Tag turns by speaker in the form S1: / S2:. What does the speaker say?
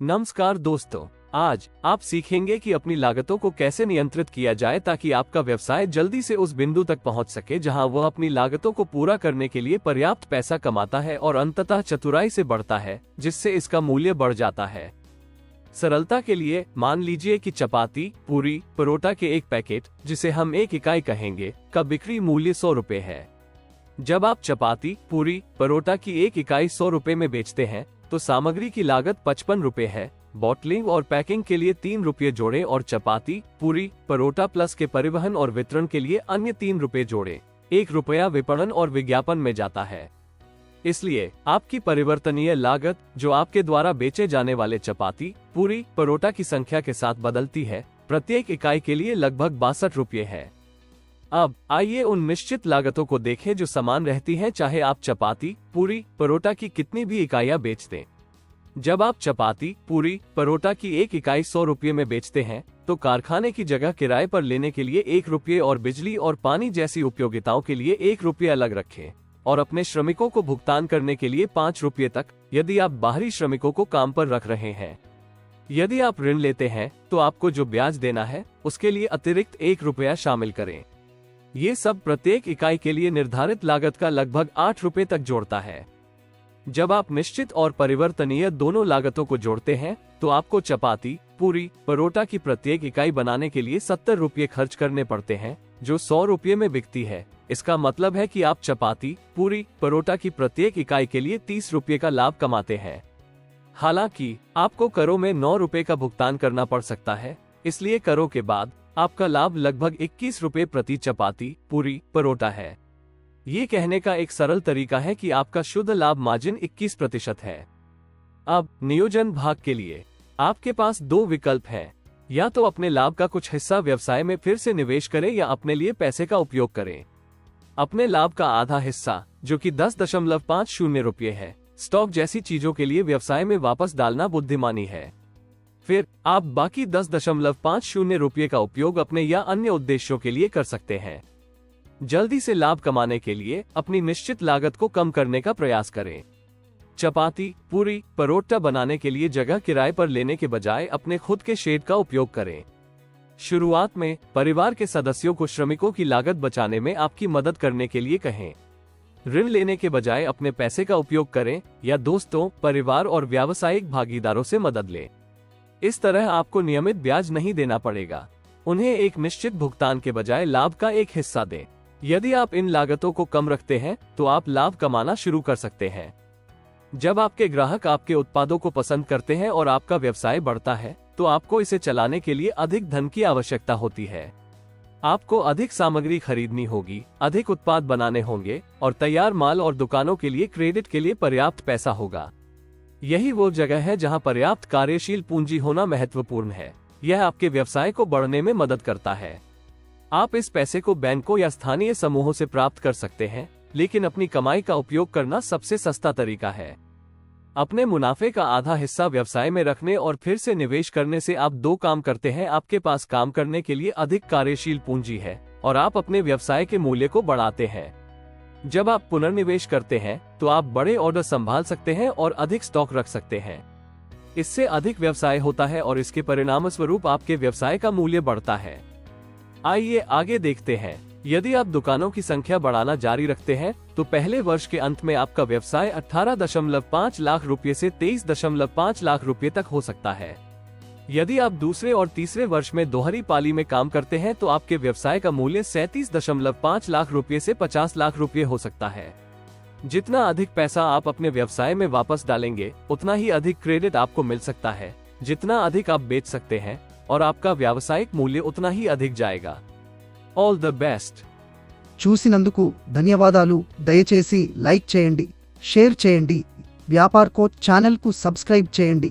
S1: नमस्कार दोस्तों, आज आप सीखेंगे कि अपनी लागतों को कैसे नियंत्रित किया जाए ताकि आपका व्यवसाय जल्दी से उस बिंदु तक पहुंच सके जहां वह अपनी लागतों को पूरा करने के लिए पर्याप्त पैसा कमाता है और अंततः चतुराई से बढ़ता है, जिससे इसका मूल्य बढ़ जाता है। सरलता के लिए मान लीजिए कि चपाती, पूरी, परोठा के एक पैकेट, जिसे हम 1 इकाई कहेंगे, का बिक्री मूल्य 100 रुपए है। जब आप चपाती, पूरी, परोठा की 1 इकाई 100 रुपए में बेचते हैं तो सामग्री की लागत 55 रुपए है। बॉटलिंग और पैकिंग के लिए 3 रुपये जोड़े और चपाती, पूरी, परोठा प्लस के परिवहन और वितरण के लिए अन्य 3 रुपये जोड़े। 1 रुपया विपणन और विज्ञापन में जाता है। इसलिए आपकी परिवर्तनीय लागत, जो आपके द्वारा बेचे जाने वाले चपाती, पूरी, परोठा की संख्या के साथ बदलती है, प्रत्येक इकाई के लिए लगभग 62 रुपये है। अब आइए उन निश्चित लागतों को देखें जो समान रहती हैं चाहे आप चपाती, पूरी, परोठा की कितनी भी इकाइयां बेच दें। जब आप चपाती, पूरी, परोठा की 1 इकाई 100 रुपये में बेचते हैं तो कारखाने की जगह किराए पर लेने के लिए 1 रुपये और बिजली और पानी जैसी उपयोगिताओं के लिए 1 रुपये अलग रखें और अपने श्रमिकों को भुगतान करने के लिए 5 रुपये तक, यदि आप बाहरी श्रमिकों को काम पर रख रहे हैं। यदि आप ऋण लेते हैं तो आपको जो ब्याज देना है उसके लिए अतिरिक्त 1 रुपया शामिल करें। ये सब प्रत्येक इकाई के लिए निर्धारित लागत का लगभग 8 रुपये तक जोड़ता है। जब आप निश्चित और परिवर्तनीय दोनों लागतों को जोड़ते हैं तो आपको चपाती, पूरी, परोठा की प्रत्येक इकाई बनाने के लिए 70 रुपये खर्च करने पड़ते हैं, जो 100 रुपये में बिकती है। इसका मतलब है कि आप चपाती, पूरी, परोठा की प्रत्येक इकाई के लिए 30 रुपये का लाभ कमाते हैं। हालांकि आपको करों में 9 रुपये का भुगतान करना पड़ सकता है, इसलिए करों के बाद आपका लाभ लगभग 21 रुपये प्रति चपाती, पूरी, परोठा है। ये कहने का एक सरल तरीका है कि आपका शुद्ध लाभ मार्जिन 21% है। अब नियोजन भाग के लिए आपके पास 2 विकल्प हैं। या तो अपने लाभ का कुछ हिस्सा व्यवसाय में फिर से निवेश करें या अपने लिए पैसे का उपयोग करें। अपने लाभ का आधा हिस्सा, जो कि 10.50 रुपये है, स्टॉक जैसी चीजों के लिए व्यवसाय में वापस डालना बुद्धिमानी है। फिर आप बाकी 10.50 रुपये का उपयोग अपने या अन्य उद्देश्यों के लिए कर सकते हैं। जल्दी से लाभ कमाने के लिए अपनी निश्चित लागत को कम करने का प्रयास करें। चपाती, पूरी, परोठा बनाने के लिए जगह किराए पर लेने के बजाय अपने खुद के शेड का उपयोग करें। शुरुआत में परिवार के सदस्यों को श्रमिकों की लागत बचाने में आपकी मदद करने के लिए कहें। ऋण लेने के बजाय अपने पैसे का उपयोग करें या दोस्तों, परिवार और व्यावसायिक भागीदारों से मदद लें। इस तरह आपको नियमित ब्याज नहीं देना पड़ेगा। उन्हें एक निश्चित भुगतान के बजाय लाभ का एक हिस्सा दें। यदि आप इन लागतों को कम रखते हैं तो आप लाभ कमाना शुरू कर सकते हैं। जब आपके ग्राहक आपके उत्पादों को पसंद करते हैं और आपका व्यवसाय बढ़ता है तो आपको इसे चलाने के लिए अधिक धन की आवश्यकता होती है। आपको अधिक सामग्री खरीदनी होगी, अधिक उत्पाद बनाने होंगे और तैयार माल और दुकानों के लिए क्रेडिट के लिए पर्याप्त पैसा होगा। यही वो जगह है जहां पर्याप्त कार्यशील पूंजी होना महत्वपूर्ण है। यह आपके व्यवसाय को बढ़ने में मदद करता है। आप इस पैसे को बैंकों या स्थानीय समूहों से प्राप्त कर सकते हैं, लेकिन अपनी कमाई का उपयोग करना सबसे सस्ता तरीका है। अपने मुनाफे का आधा हिस्सा व्यवसाय में रखने और फिर से निवेश करने से आप 2 काम करते हैं। आपके पास काम करने के लिए अधिक कार्यशील पूंजी है और आप अपने व्यवसाय के मूल्य को बढ़ाते हैं। जब आप पुनर्निवेश करते हैं तो आप बड़े ऑर्डर संभाल सकते हैं और अधिक स्टॉक रख सकते हैं। इससे अधिक व्यवसाय होता है और इसके परिणामस्वरूप आपके व्यवसाय का मूल्य बढ़ता है। आइए आगे देखते हैं। यदि आप दुकानों की संख्या बढ़ाना जारी रखते हैं तो पहले वर्ष के अंत में आपका व्यवसाय 18.5 लाख रुपये से 23.5 लाख रुपये तक हो सकता है। यदि आप दूसरे और तीसरे वर्ष में दोहरी पाली में काम करते हैं तो आपके व्यवसाय का मूल्य 37.5 लाख रुपये से 50 लाख रुपये हो सकता है। जितना अधिक पैसा आप अपने व्यवसाय में वापस डालेंगे, उतना ही अधिक क्रेडिट आपको मिल सकता है। जितना अधिक आप बेच सकते हैं और आपका व्यावसायिक मूल्य उतना ही अधिक जाएगा। All the best.
S2: చూసినందుకు ధన్యవాదాలు। దయచేసి లైక్ చేయండి, షేర్ చేయండి, వ్యాపార్ కోచ్ ఛానల్ కు సబ్స్క్రైబ్ చేయండి।